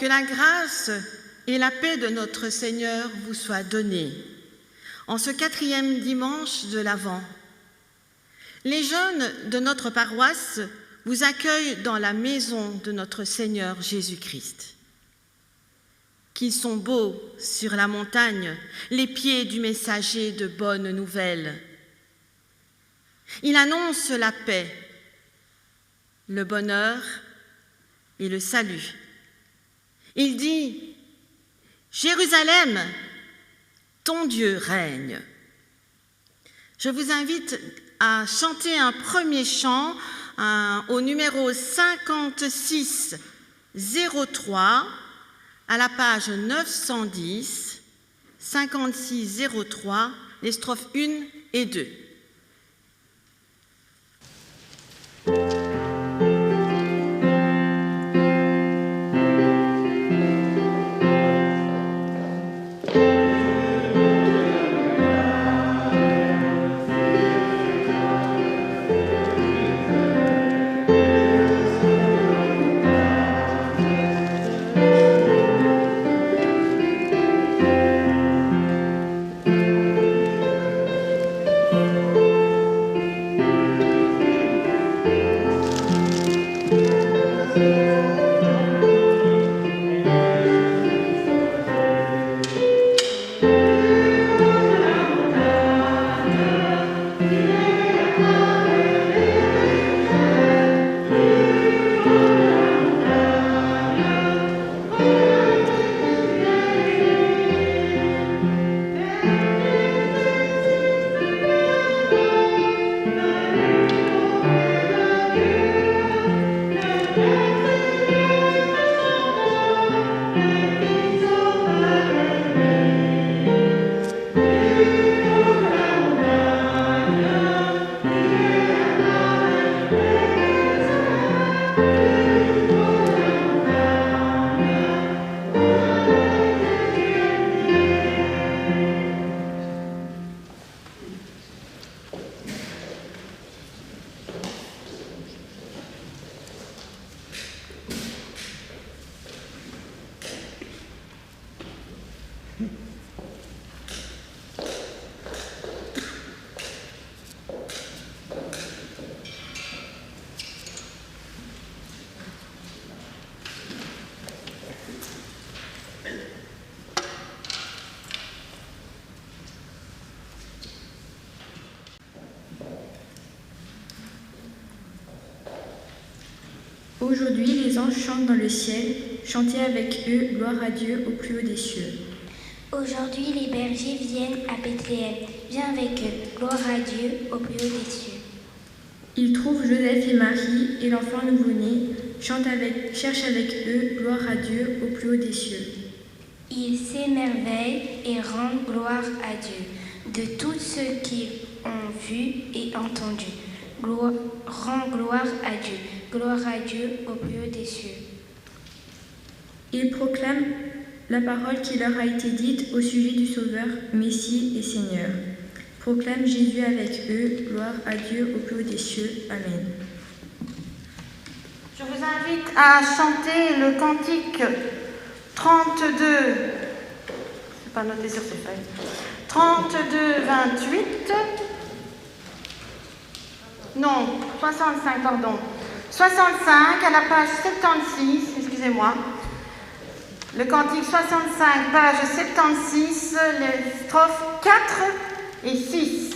Que la grâce et la paix de notre Seigneur vous soient données en ce 4e dimanche de l'Avent. Les jeunes de notre paroisse vous accueillent dans la maison de notre Seigneur Jésus-Christ. Qu'ils sont beaux sur la montagne, les pieds du messager de bonnes nouvelles. Il annonce la paix, le bonheur et le salut. Il dit « Jérusalem, ton Dieu règne ». Je vous invite à chanter un premier chant au numéro 56 03 à la page 910, 56 03, les strophes 1 et 2. Aujourd'hui, les anges chantent dans le ciel, chantez avec eux, gloire à Dieu au plus haut des cieux. Aujourd'hui, les bergers viennent à Bethléem, viens avec eux, gloire à Dieu au plus haut des cieux. Ils trouvent Joseph et Marie et l'enfant nouveau-né, cherchent avec eux, gloire à Dieu au plus haut des cieux. Ils s'émerveillent et rendent gloire à Dieu de tout ce qu'ils ont vu et entendu. Rends gloire à Dieu. Gloire à Dieu au plus haut des cieux. Ils proclament la parole qui leur a été dite au sujet du Sauveur, Messie et Seigneur. Proclame Jésus avec eux, gloire à Dieu au plus haut des cieux. Amen. Je vous invite à chanter le cantique 32, c'est pas noté sur ces feuilles, 32, 28, non, 65, pardon. 65 à la page 76, excusez-moi. Le cantique 65, page 76, les strophes 4 et 6.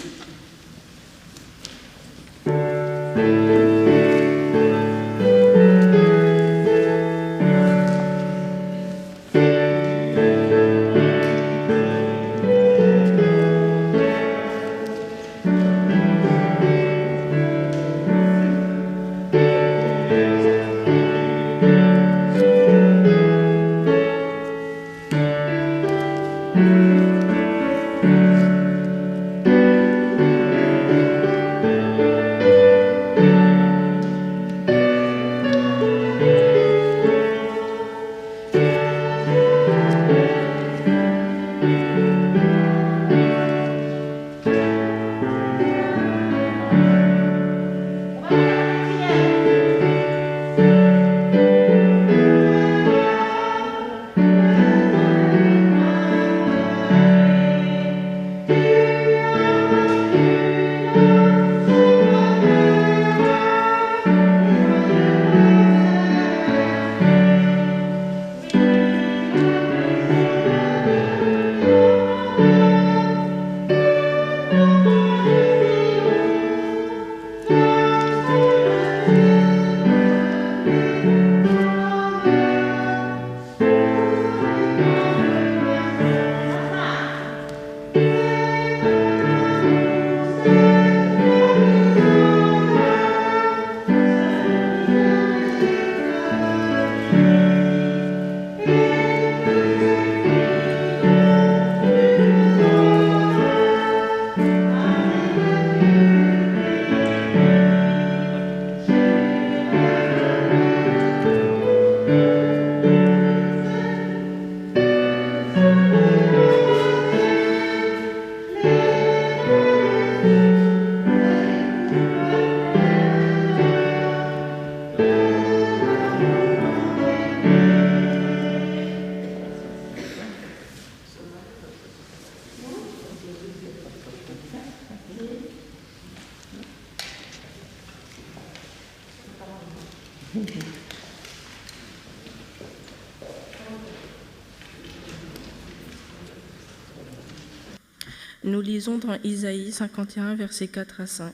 Nous lisons dans Isaïe 51, versets 4 à 5.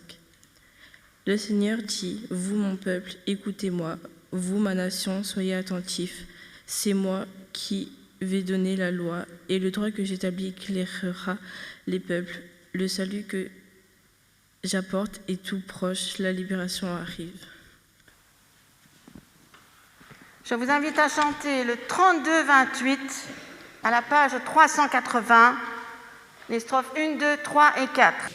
Le Seigneur dit, vous mon peuple, écoutez-moi, vous ma nation, soyez attentifs. C'est moi qui vais donner la loi et le droit que j'établis éclairera les peuples. Le salut que j'apporte est tout proche, la libération arrive. Je vous invite à chanter le 32-28 à la page 380, les strophes 1, 2, 3 et 4.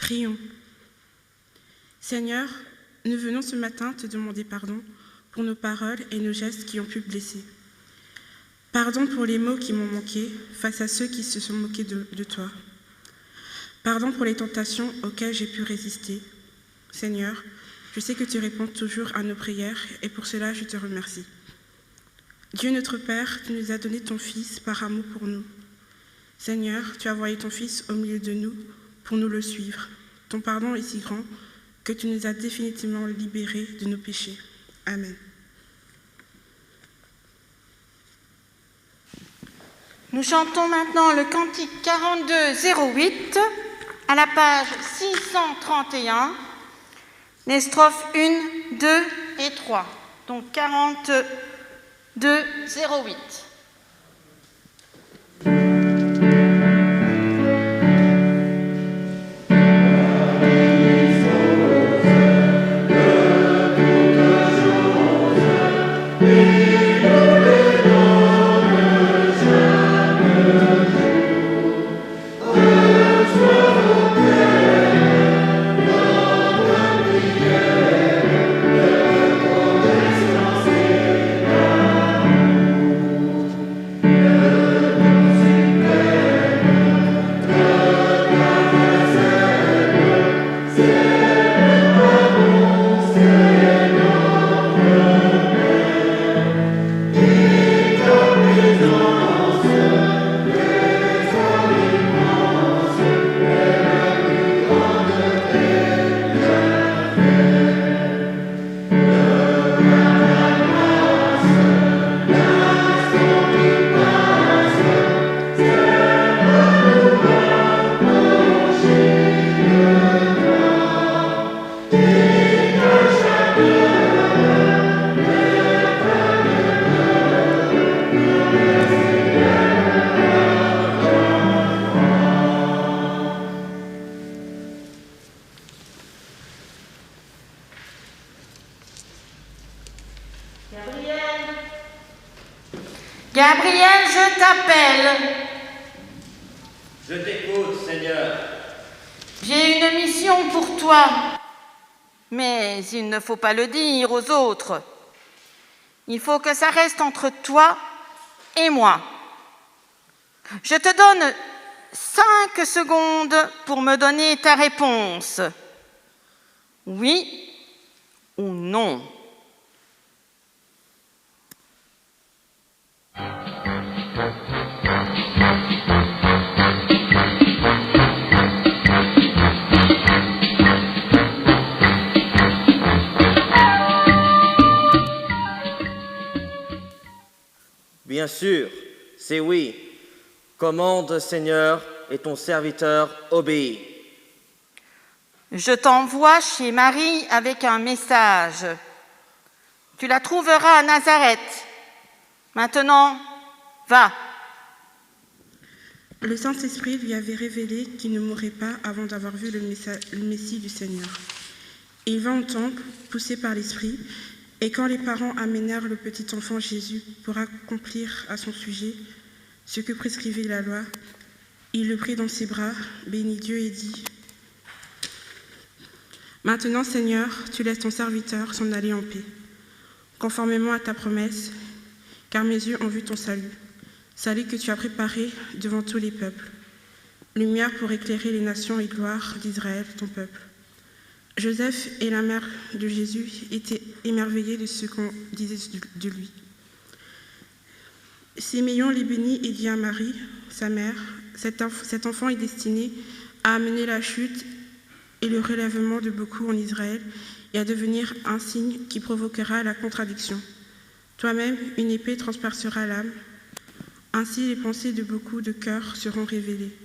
Prions. Seigneur, nous venons ce matin te demander pardon pour nos paroles et nos gestes qui ont pu blesser. Pardon pour les mots qui m'ont manqué face à ceux qui se sont moqués de toi. Pardon pour les tentations auxquelles j'ai pu résister. Seigneur, je sais que tu réponds toujours à nos prières et pour cela je te remercie. Dieu notre Père, tu nous as donné ton Fils par amour pour nous. Seigneur, tu as envoyé ton Fils au milieu de nous pour nous le suivre. Ton pardon est si grand que tu nous as définitivement libérés de nos péchés. Amen. Nous chantons maintenant le cantique 42-08 à la page 631, les strophes 1, 2 et 3. Donc 42-08. Amen. Gabriel. Gabriel, je t'appelle. Je t'écoute, Seigneur. J'ai une mission pour toi. Mais il ne faut pas le dire aux autres. Il faut que ça reste entre toi et moi. Je te donne 5 secondes pour me donner ta réponse. Oui ou non? Bien sûr, c'est oui. Commande, Seigneur, et ton serviteur obéit. Je t'envoie chez Marie avec un message. Tu la trouveras à Nazareth. Maintenant, va. Le Saint-Esprit lui avait révélé qu'il ne mourrait pas avant d'avoir vu le Messie du Seigneur. Il va au temple, poussé par l'Esprit, et quand les parents amenèrent le petit enfant Jésus pour accomplir à son sujet ce que prescrivait la loi, il le prit dans ses bras, bénit Dieu et dit : « Maintenant, Seigneur, tu laisses ton serviteur s'en aller en paix, conformément à ta promesse, car mes yeux ont vu ton salut, salut que tu as préparé devant tous les peuples, lumière pour éclairer les nations et gloire d'Israël, ton peuple. » Joseph et la mère de Jésus étaient émerveillés de ce qu'on disait de lui. Siméon les bénit et dit à Marie, sa mère, cet enfant est destiné à amener la chute et le relèvement de beaucoup en Israël et à devenir un signe qui provoquera la contradiction. Toi-même, une épée transpercera l'âme. Ainsi, les pensées de beaucoup de cœurs seront révélées.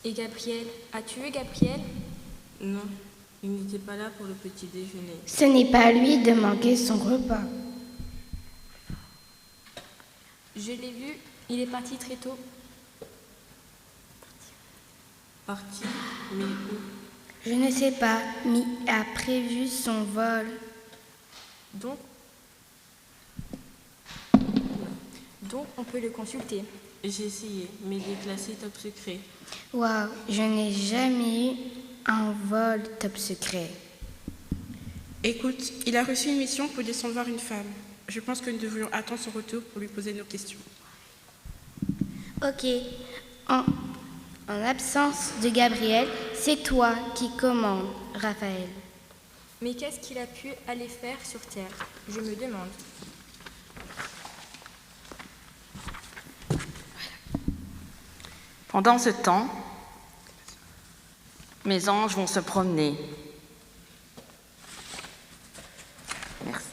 Et Gabriel, as-tu vu Gabriel? Non, il n'était pas là pour le petit déjeuner. Ce n'est pas à lui de manquer son repas. Je l'ai vu, il est parti très tôt. Parti, mais où? Je ne sais pas, mais a prévu son vol. Donc on peut le consulter. J'ai essayé, mais il est classé top secret. Waouh, je n'ai jamais eu un vol top secret. Écoute, il a reçu une mission pour descendre voir une femme. Je pense que nous devrions attendre son retour pour lui poser nos questions. Ok, en absence de Gabriel, c'est toi qui commandes, Raphaël. Mais qu'est-ce qu'il a pu aller faire sur Terre? Je me demande. Pendant ce temps, mes anges vont se promener. Merci.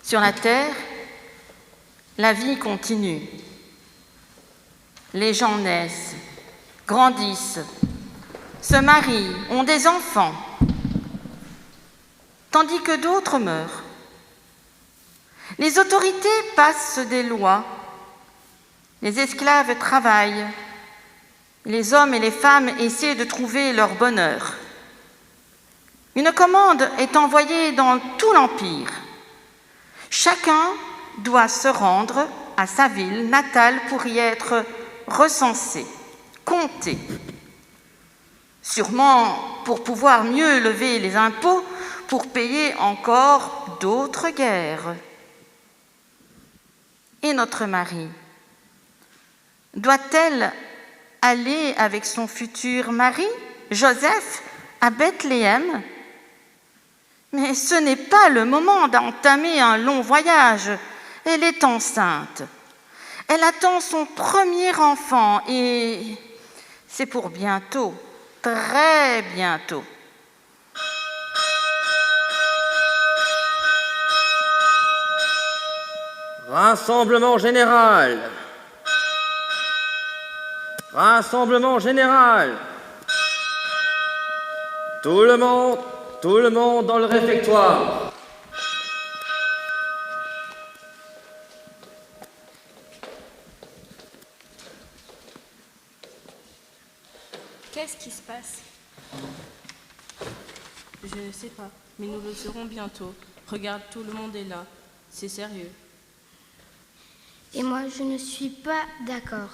Sur la terre, la vie continue. Les gens naissent, grandissent, se marient, ont des enfants, tandis que d'autres meurent. Les autorités passent des lois. Les esclaves travaillent, les hommes et les femmes essaient de trouver leur bonheur. Une commande est envoyée dans tout l'Empire. Chacun doit se rendre à sa ville natale pour y être recensé, compté, sûrement pour pouvoir mieux lever les impôts pour payer encore d'autres guerres. Et notre Marie, doit-elle aller avec son futur mari, Joseph, à Bethléem? Mais ce n'est pas le moment d'entamer un long voyage. Elle est enceinte. Elle attend son premier enfant et c'est pour bientôt, très bientôt. Rassemblement général. Rassemblement général. Tout le monde dans le réfectoire. Qu'est-ce qui se passe? Je ne sais pas, mais nous le saurons bientôt. Regarde, tout le monde est là. C'est sérieux. Et moi, je ne suis pas d'accord.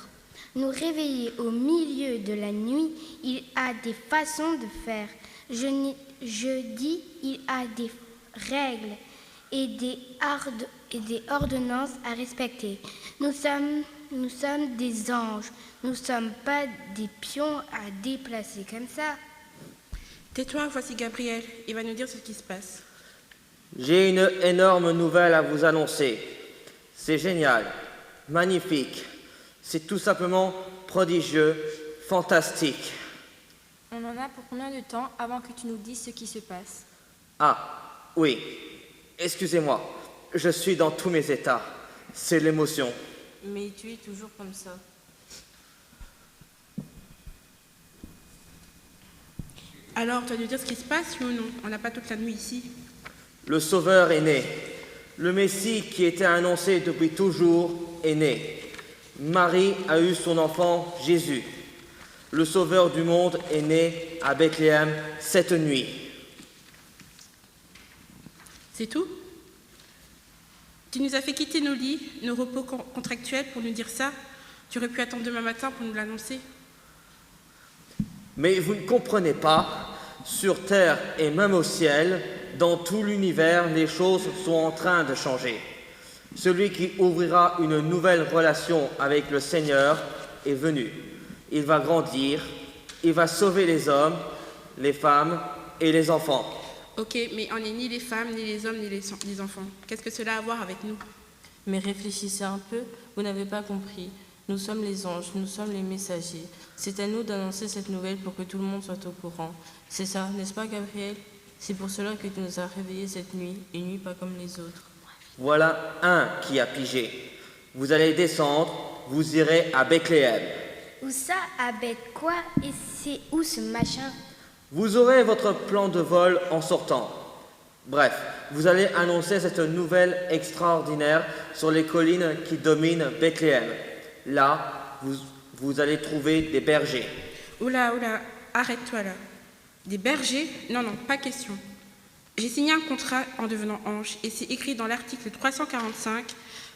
Nous réveiller au milieu de la nuit, il a des façons de faire. Je dis, il a des règles et des ordonnances à respecter. Nous sommes des anges. Nous ne sommes pas des pions à déplacer comme ça. Tais-toi, voici Gabriel. Il va nous dire ce qui se passe. J'ai une énorme nouvelle à vous annoncer. C'est génial, magnifique. C'est tout simplement prodigieux, fantastique. On en a pour combien de temps avant que tu nous dises ce qui se passe? Ah, oui. Excusez-moi, je suis dans tous mes états. C'est l'émotion. Mais tu es toujours comme ça. Alors, tu vas nous dire ce qui se passe, oui ou non? On n'a pas toute la nuit ici. Le Sauveur est né. Le Messie qui était annoncé depuis toujours est né. Marie a eu son enfant Jésus. Le Sauveur du monde est né à Bethléem cette nuit. C'est tout? Tu nous as fait quitter nos lits, nos repos contractuels pour nous dire ça. Tu aurais pu attendre demain matin pour nous l'annoncer. Mais vous ne comprenez pas, sur terre et même au ciel, dans tout l'univers, les choses sont en train de changer. Celui qui ouvrira une nouvelle relation avec le Seigneur est venu. Il va grandir, il va sauver les hommes, les femmes et les enfants. Ok, mais on n'est ni les femmes, ni les hommes, ni les enfants. Qu'est-ce que cela a à voir avec nous? Mais réfléchissez un peu, vous n'avez pas compris. Nous sommes les anges, nous sommes les messagers. C'est à nous d'annoncer cette nouvelle pour que tout le monde soit au courant. C'est ça, n'est-ce pas, Gabriel? C'est pour cela que tu nous as réveillés cette nuit, une nuit pas comme les autres. Voilà un qui a pigé. Vous allez descendre, vous irez à Bethléem. Où ça, à Beth quoi? Et c'est où ce machin? Vous aurez votre plan de vol en sortant. Bref, vous allez annoncer cette nouvelle extraordinaire sur les collines qui dominent Bethléem. Là, vous allez trouver des bergers. Oula, arrête-toi là. Des bergers? Non, pas question. J'ai signé un contrat en devenant ange et c'est écrit dans l'article 345,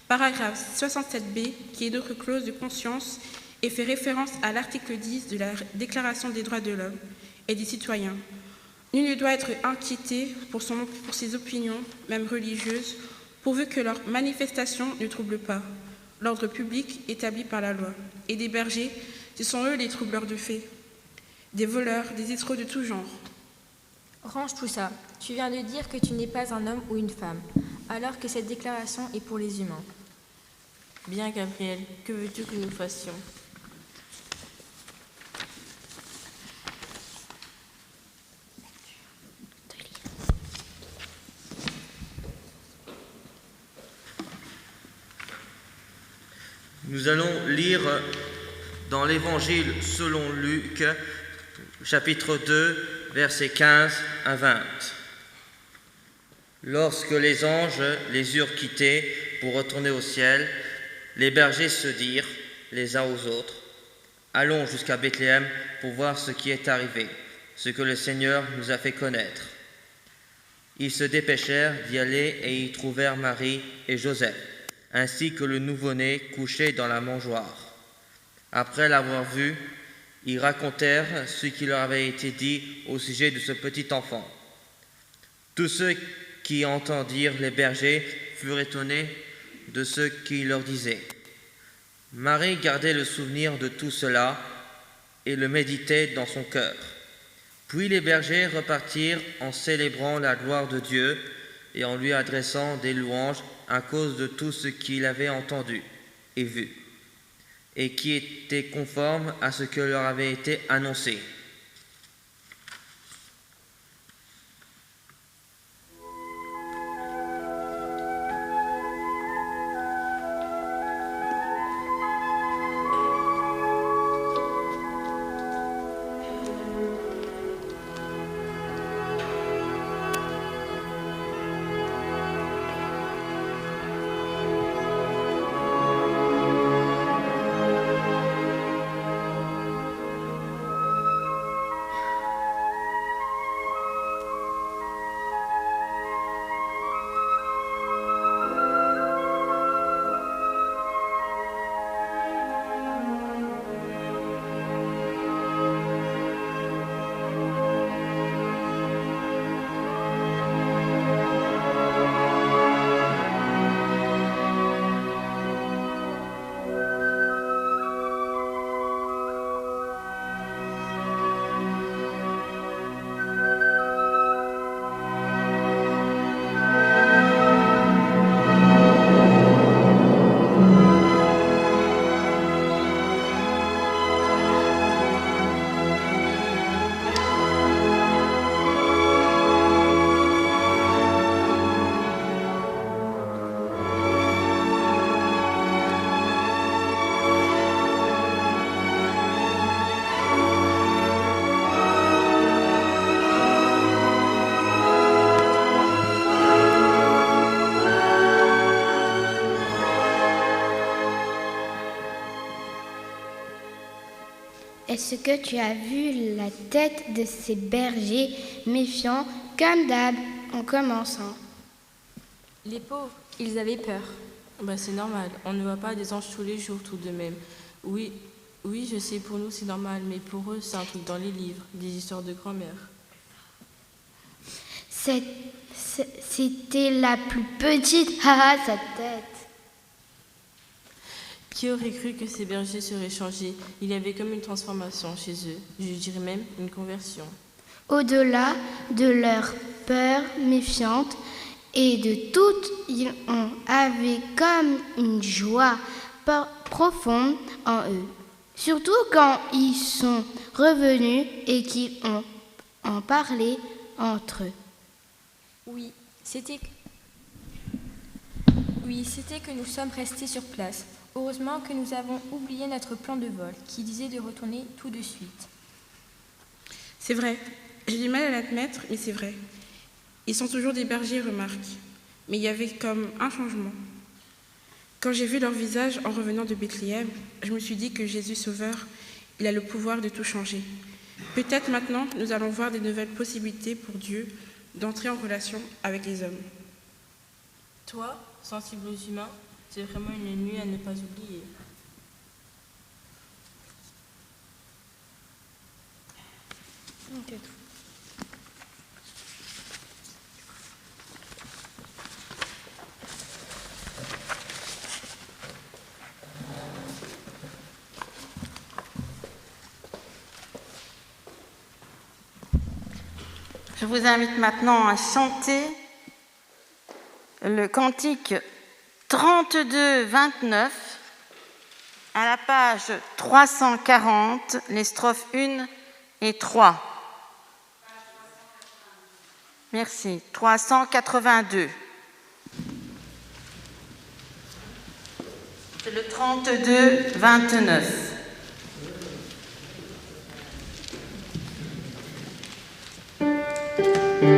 paragraphe 67b, qui est d'autres clauses de conscience et fait référence à l'article 10 de la Déclaration des droits de l'homme et des citoyens. Nul ne doit être inquiété pour ses opinions, même religieuses, pourvu que leurs manifestations ne troublent pas l'ordre public établi par la loi. Et des bergers, ce sont eux les troubleurs de faits, des voleurs, des escrocs de tout genre. Range tout ça. Tu viens de dire que tu n'es pas un homme ou une femme, alors que cette déclaration est pour les humains. Bien, Gabriel, que veux-tu que nous fassions? Nous allons lire dans l'Évangile selon Luc, chapitre 2, versets 15 à 20. Lorsque les anges les eurent quittés pour retourner au ciel, les bergers se dirent les uns aux autres, « Allons jusqu'à Bethléem pour voir ce qui est arrivé, ce que le Seigneur nous a fait connaître. » Ils se dépêchèrent d'y aller et y trouvèrent Marie et Joseph, ainsi que le nouveau-né couché dans la mangeoire. Après l'avoir vu, Ils racontèrent ce qui leur avait été dit au sujet de ce petit enfant. Tous ceux qui entendirent les bergers furent étonnés de ce qu'il leur disait. Marie gardait le souvenir de tout cela et le méditait dans son cœur. Puis les bergers repartirent en célébrant la gloire de Dieu et en lui adressant des louanges à cause de tout ce qu'il avait entendu et vu, et qui était conforme à ce que leur avait été annoncé. Est-ce que tu as vu la tête de ces bergers méfiants, comme d'hab, en commençant? Les pauvres, ils avaient peur. C'est normal, on ne voit pas des anges tous les jours tout de même. Oui, je sais, pour nous c'est normal, mais pour eux c'est un truc dans les livres, des histoires de grand-mère. C'était la plus petite, haha, sa tête. Qui aurait cru que ces bergers seraient changés? Il y avait comme une transformation chez eux, je dirais même une conversion. Au-delà de leur peur méfiante et de tout, ils avaient comme une joie profonde en eux. Surtout quand ils sont revenus et qu'ils ont en parlé entre eux. Oui, c'était que nous sommes restés sur place. Heureusement que nous avons oublié notre plan de vol, qui disait de retourner tout de suite. C'est vrai, j'ai du mal à l'admettre, mais c'est vrai. Ils sont toujours des bergers, remarque. Mais il y avait comme un changement. Quand j'ai vu leur visage en revenant de Bethléem, je me suis dit que Jésus Sauveur, il a le pouvoir de tout changer. Peut-être maintenant, nous allons voir des nouvelles possibilités pour Dieu d'entrer en relation avec les hommes. Toi, sensible aux humains, c'est vraiment une nuit à ne pas oublier. Je vous invite maintenant à chanter le cantique 32-29 à la page 340, les strophes 1 et 3. Merci. 382. C'est le 32-29. Thank you.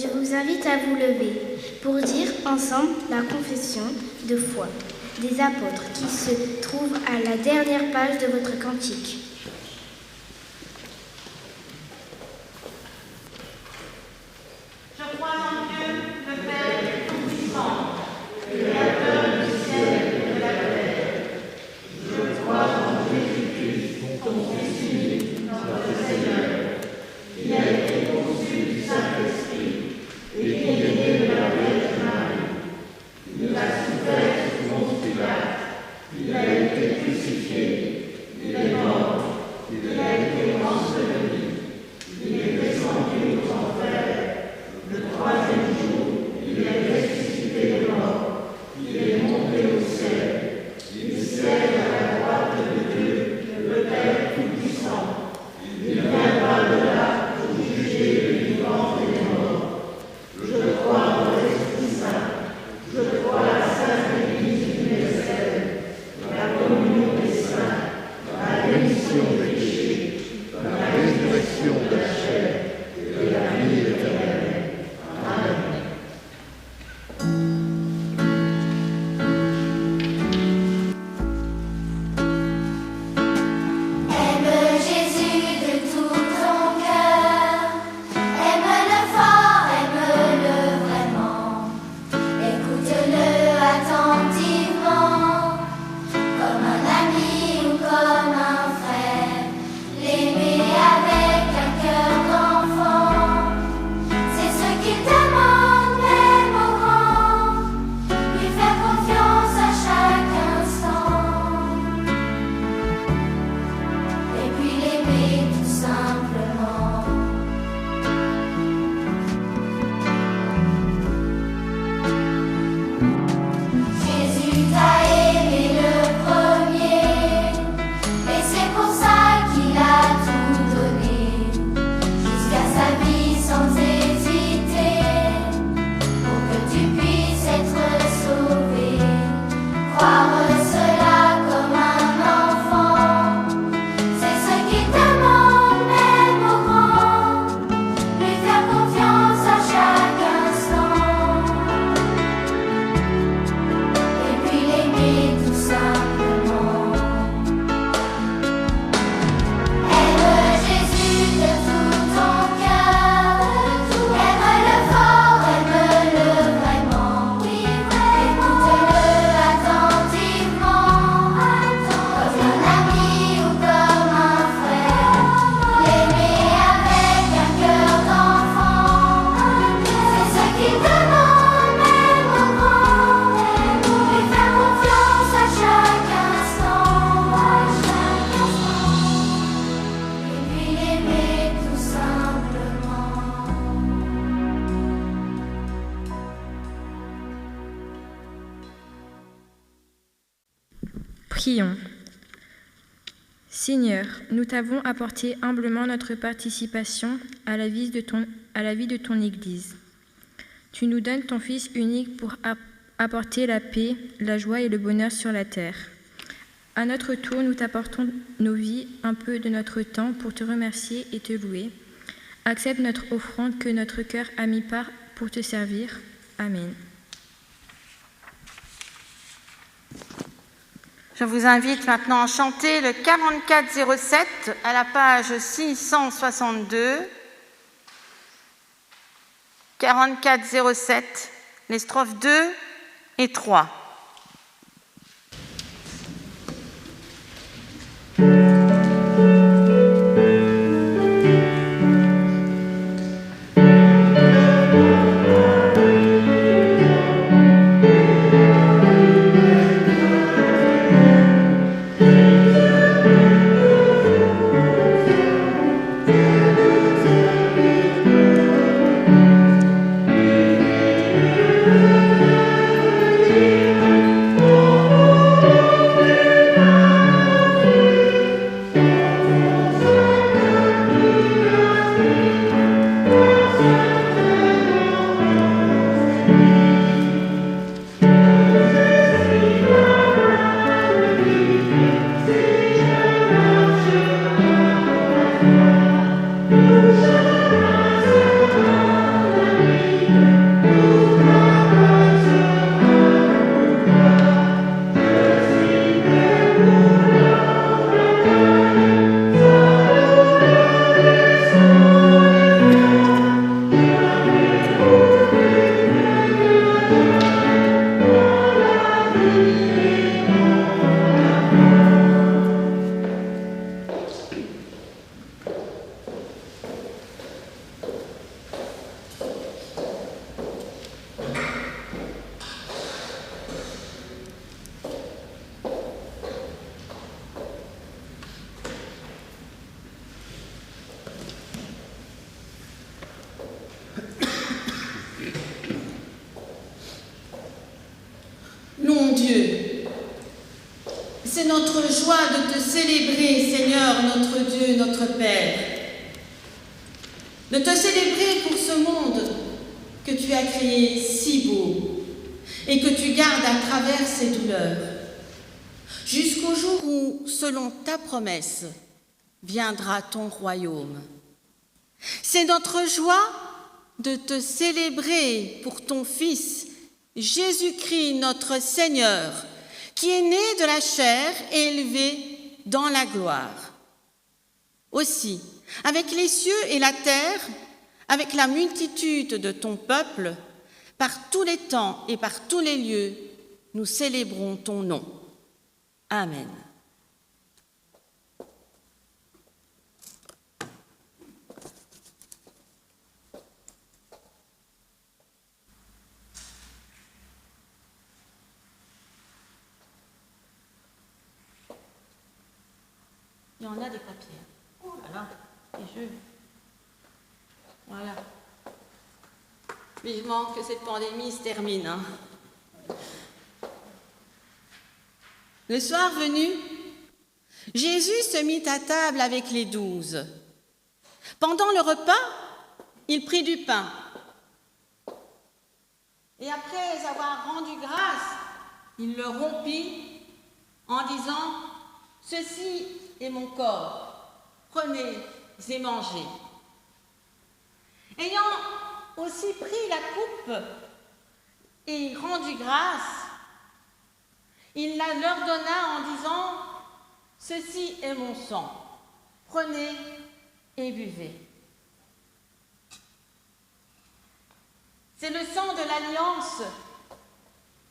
Je vous invite à vous lever pour dire ensemble la confession de foi des apôtres qui se trouve à la dernière page de votre cantique. Je crois en Dieu, le Père Tout-Puissant, Créateur du ciel et de la terre. Je crois en Jésus-Christ, ton Fils unique, notre Seigneur, qui a été conçu du Saint-Esprit et qui est né de la Vierge Marie. Il a souffert sous Ponce Pilate, il a été crucifié, il est mort, il a été enseveli, il est descendu aux enfers. Le troisième jour, il est ressuscité des morts, il est monté au ciel, il siège à la droite de Dieu, le Père Tout-Puissant. Il viendra de là pour juger les vivants et les morts. Je crois en l'Esprit Saint, je crois à la Sainte Église universelle, la communion des saints, la rémission des péchés, la résurrection de la chair et la vie éternelle. Prions. Seigneur, nous t'avons apporté humblement notre participation à la vie de ton Église. Tu nous donnes ton Fils unique pour apporter la paix, la joie et le bonheur sur la terre. À notre tour, nous t'apportons nos vies, un peu de notre temps pour te remercier et te louer. Accepte notre offrande que notre cœur a mis part pour te servir. Amen. Je vous invite maintenant à chanter le 4407 à la page 662. 4407, les strophes 2 et 3. C'est notre joie de te célébrer, Seigneur, notre Dieu, notre Père. De te célébrer pour ce monde que tu as créé si beau et que tu gardes à travers ses douleurs, jusqu'au jour où, selon ta promesse, viendra ton royaume. C'est notre joie de te célébrer pour ton Fils, Jésus-Christ, notre Seigneur, qui est né de la chair et élevé dans la gloire. Aussi, avec les cieux et la terre, avec la multitude de ton peuple, par tous les temps et par tous les lieux, nous célébrons ton nom. Amen. Il y en a des papiers. Oh là là, les jeux. Voilà. Vivement que cette pandémie se termine. Hein. Le soir venu, Jésus se mit à table avec les 12. Pendant le repas, il prit du pain. Et après avoir rendu grâce, il le rompit en disant « Ceci est mon corps, prenez et mangez. » Ayant aussi pris la coupe et rendu grâce, il la leur donna en disant « Ceci est mon sang, prenez et buvez. » C'est le sang de l'Alliance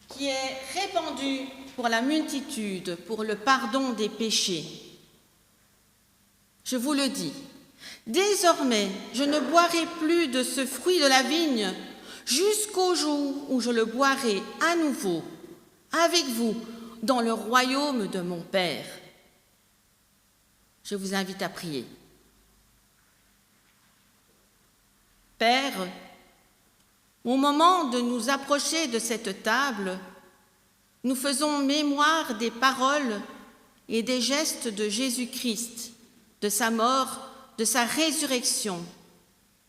qui est répandu pour la multitude, pour le pardon des péchés. Je vous le dis, désormais, je ne boirai plus de ce fruit de la vigne jusqu'au jour où je le boirai à nouveau avec vous dans le royaume de mon Père. Je vous invite à prier. Père, au moment de nous approcher de cette table, nous faisons mémoire des paroles et des gestes de Jésus-Christ, de sa mort, de sa résurrection,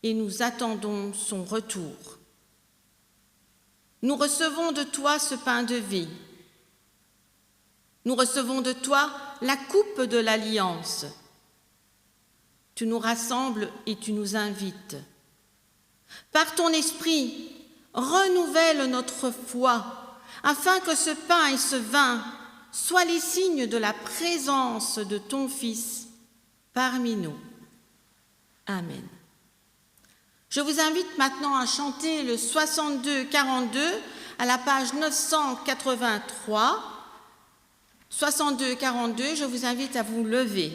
et nous attendons son retour. Nous recevons de toi ce pain de vie. Nous recevons de toi la coupe de l'Alliance. Tu nous rassembles et tu nous invites. Par ton esprit, renouvelle notre foi, afin que ce pain et ce vin soient les signes de la présence de ton Fils parmi nous. Amen. Je vous invite maintenant à chanter le 62-42 à la page 983. 62-42, je vous invite à vous lever.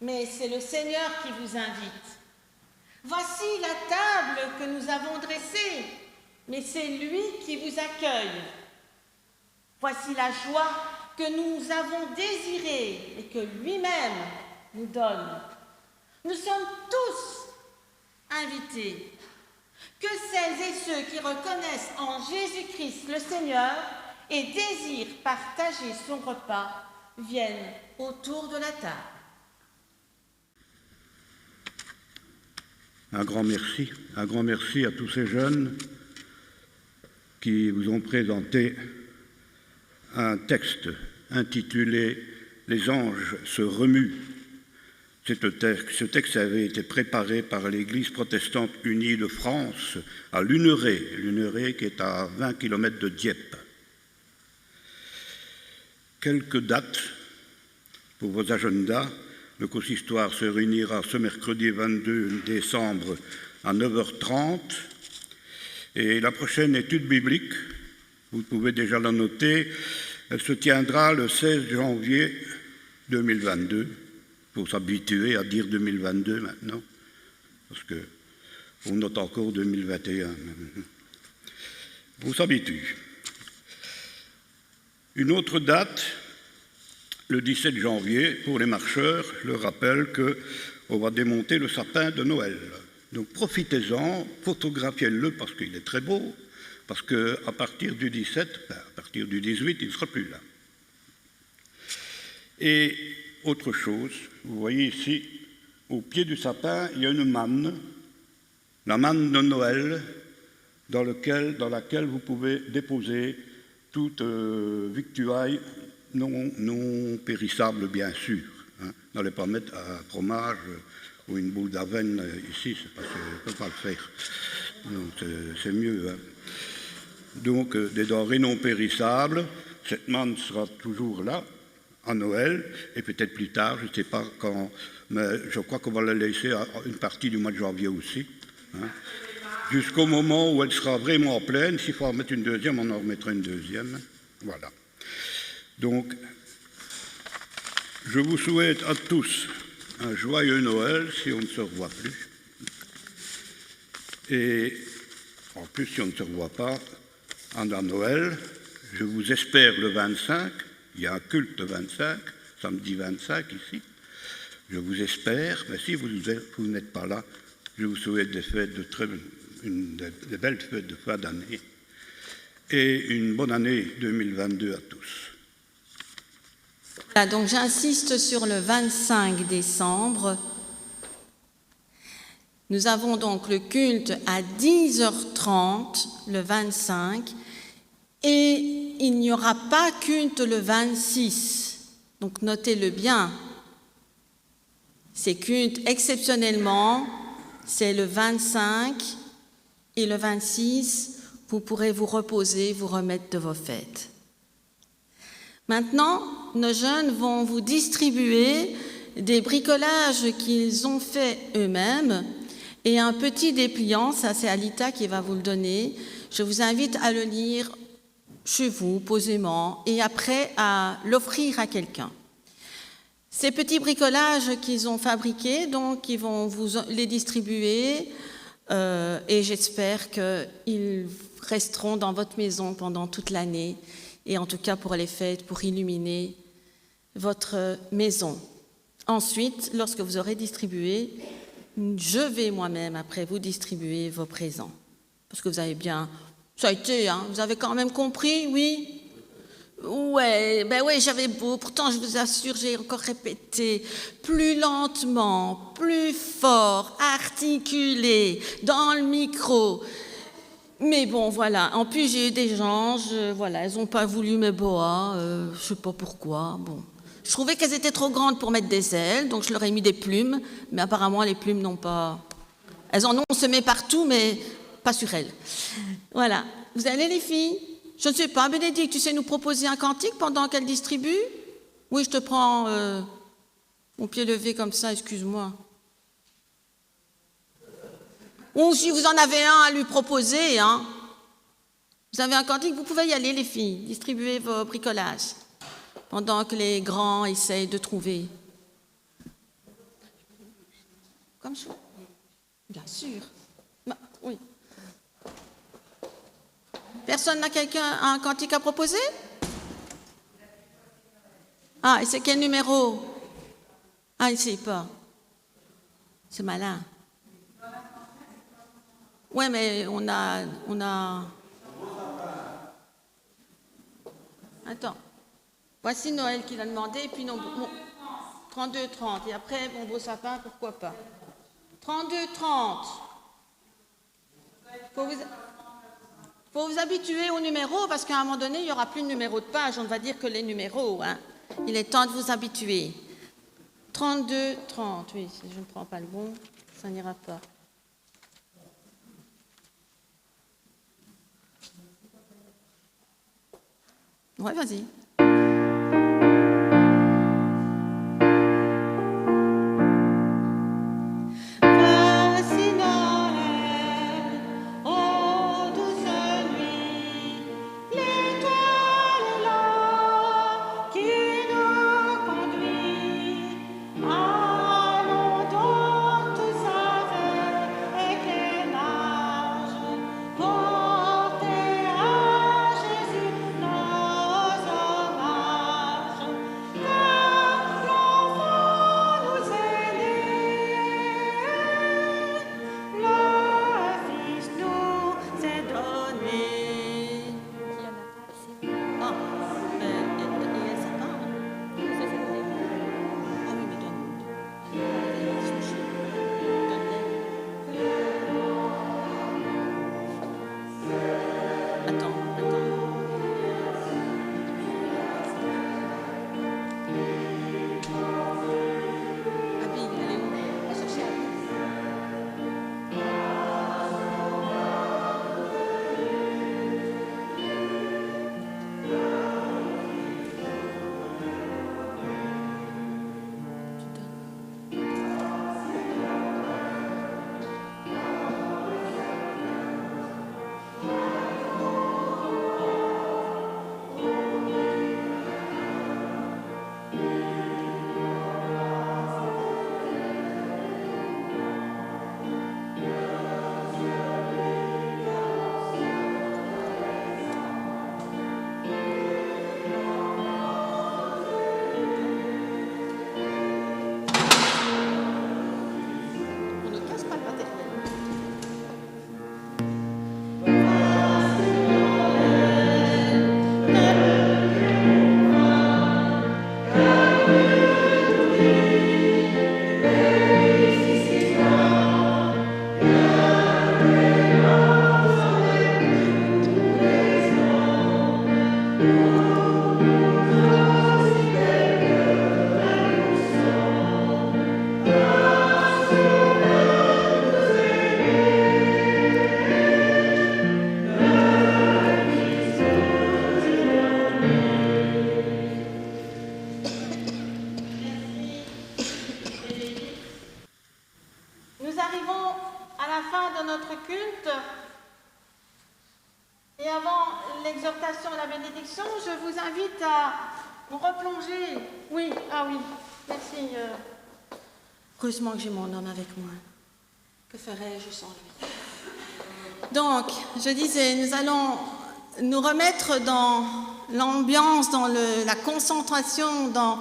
Mais c'est le Seigneur qui vous invite. Voici la table que nous avons dressée, mais c'est lui qui vous accueille. Voici la joie que nous avons désirée et que lui-même nous donne. Nous sommes tous invités. Que celles et ceux qui reconnaissent en Jésus-Christ le Seigneur et désirent partager son repas viennent autour de la table. Un grand merci à tous ces jeunes qui vous ont présenté un texte intitulé « Les anges se remuent ». Ce texte avait été préparé par l'Église protestante unie de France à Luneray qui est à 20 km de Dieppe. Quelques dates pour vos agendas. Le consistoire se réunira ce mercredi 22 décembre à 9h30. Et la prochaine étude biblique, vous pouvez déjà la noter, elle se tiendra le 16 janvier 2022. Il faut s'habituer à dire 2022 maintenant, parce qu'on note encore 2021. On s'habitue. Une autre date, le 17 janvier, pour les marcheurs, je leur rappelle qu'on va démonter le sapin de Noël. Donc profitez-en, photographiez-le parce qu'il est très beau, parce qu'à partir du 17, à partir du 18, il ne sera plus là. Et autre chose, vous voyez ici, au pied du sapin, il y a une manne, la manne de Noël, dans laquelle vous pouvez déposer toute victuaille non périssable, bien sûr. Hein. N'allez pas mettre un fromage ou une boule d'avenne ici, c'est parce qu'on ne peut pas le faire. Donc c'est mieux. Hein. Donc des denrées non périssables, cette manne sera toujours là, à Noël, et peut-être plus tard, je ne sais pas quand, mais je crois qu'on va la laisser à une partie du mois de janvier aussi, hein, jusqu'au moment où elle sera vraiment pleine. S'il faut en mettre une deuxième, on en remettra une deuxième. Voilà. Donc, je vous souhaite à tous un joyeux Noël, si on ne se revoit plus. Et en plus, si on ne se revoit pas, en Noël, je vous espère le 25. Il y a un culte le 25, samedi 25 ici. Je vous espère, mais si vous n'êtes pas là, je vous souhaite des fêtes de belles fêtes de fin d'année et une bonne année 2022 à tous. Voilà, donc j'insiste sur le 25 décembre. Nous avons donc le culte à 10h30 le 25 et il n'y aura pas culte le 26. Donc notez-le bien. Ces cultes, exceptionnellement, c'est le 25 et le 26, vous pourrez vous reposer, vous remettre de vos fêtes. Maintenant, nos jeunes vont vous distribuer des bricolages qu'ils ont faits eux-mêmes et un petit dépliant, ça c'est Alita qui va vous le donner. Je vous invite à le lire chez vous, posément, et après à l'offrir à quelqu'un. Ces petits bricolages qu'ils ont fabriqués, donc, ils vont vous les distribuer et j'espère qu'ils resteront dans votre maison pendant toute l'année et en tout cas pour les fêtes, pour illuminer votre maison. Ensuite, lorsque vous aurez distribué, je vais moi-même après vous distribuer vos présents. Parce que vous avez bien... Ça a été, hein, vous avez quand même compris, oui? Ouais, j'avais beau. Pourtant, je vous assure, j'ai encore répété plus lentement, plus fort, articulé, dans le micro. Mais bon, voilà. En plus, j'ai eu des gens, elles n'ont pas voulu mes boas, je ne sais pas pourquoi. Bon, je trouvais qu'elles étaient trop grandes pour mettre des ailes, donc je leur ai mis des plumes. Mais apparemment, les plumes n'ont pas... Elles en ont semé partout, mais pas sur elles. Voilà. Vous allez, les filles? Je ne sais pas, Bénédicte, tu sais nous proposer un cantique pendant qu'elle distribue? Oui, je te prends mon pied levé comme ça, excuse-moi. Ou si vous en avez un à lui proposer, hein. Vous avez un cantique, vous pouvez y aller, les filles, distribuer vos bricolages, pendant que les grands essayent de trouver. Comme ça? Bien sûr. Bah, oui. Personne n'a un cantique à proposer? Ah, et c'est quel numéro? Ah, il ne sait pas. C'est malin. Ouais, mais on a... Attends. Voici Noël qui l'a demandé, et puis non... 32-30. Et après, mon beau sapin, pourquoi pas? 32-30. Faut vous habituer au numéro, parce qu'à un moment donné, il n'y aura plus de numéro de page. On ne va dire que les numéros. Hein. Il est temps de vous habituer. 32, 30, oui, si je ne prends pas le bon, ça n'ira pas. Ouais, vas-y. Et avant l'exhortation et la bénédiction, je vous invite à vous replonger. Oui, ah oui, merci. Heureusement que j'ai mon homme avec moi. Que ferais-je sans lui? Donc, je disais, nous allons nous remettre dans l'ambiance, dans la concentration, dans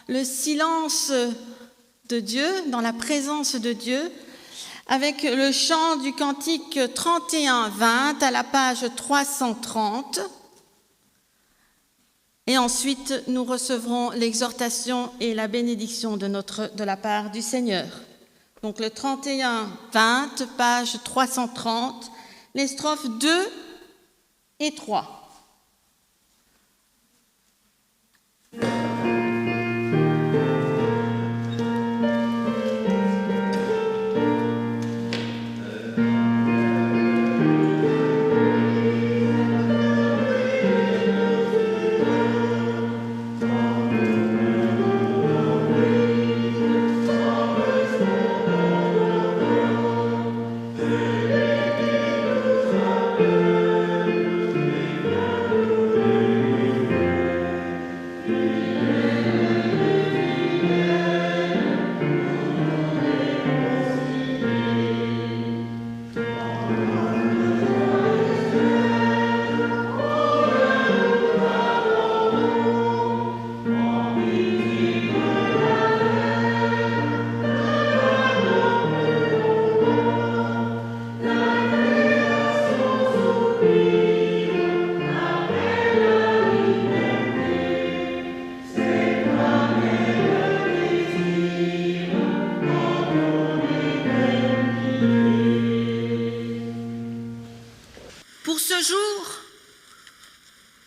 le silence de Dieu, dans la présence de Dieu, avec le chant du cantique 31-20 à la page 330. Et ensuite, nous recevrons l'exhortation et la bénédiction de la part du Seigneur. Donc le 31-20, page 330, les strophes 2 et 3.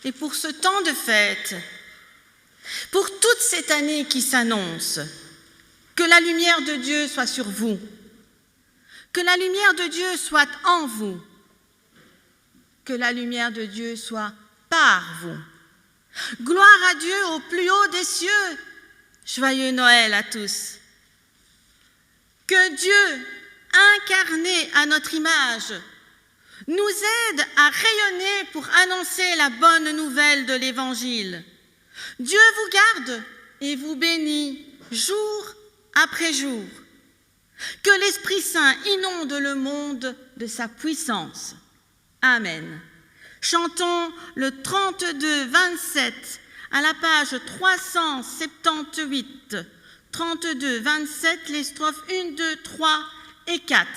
Et pour ce temps de fête, pour toute cette année qui s'annonce, la lumière de Dieu soit sur vous. Que la lumière de Dieu soit en vous. Que la lumière de Dieu soit par vous. Gloire à Dieu au plus haut des cieux. Joyeux Noël à tous. Que Dieu, incarné à notre image, nous aide à rayonner pour annoncer la bonne nouvelle de l'Évangile. Dieu vous garde et vous bénit jour après jour. Que l'Esprit Saint inonde le monde de sa puissance. Amen. Chantons le 32-27 à la page 378. 32-27, les strophes 1, 2, 3 et 4.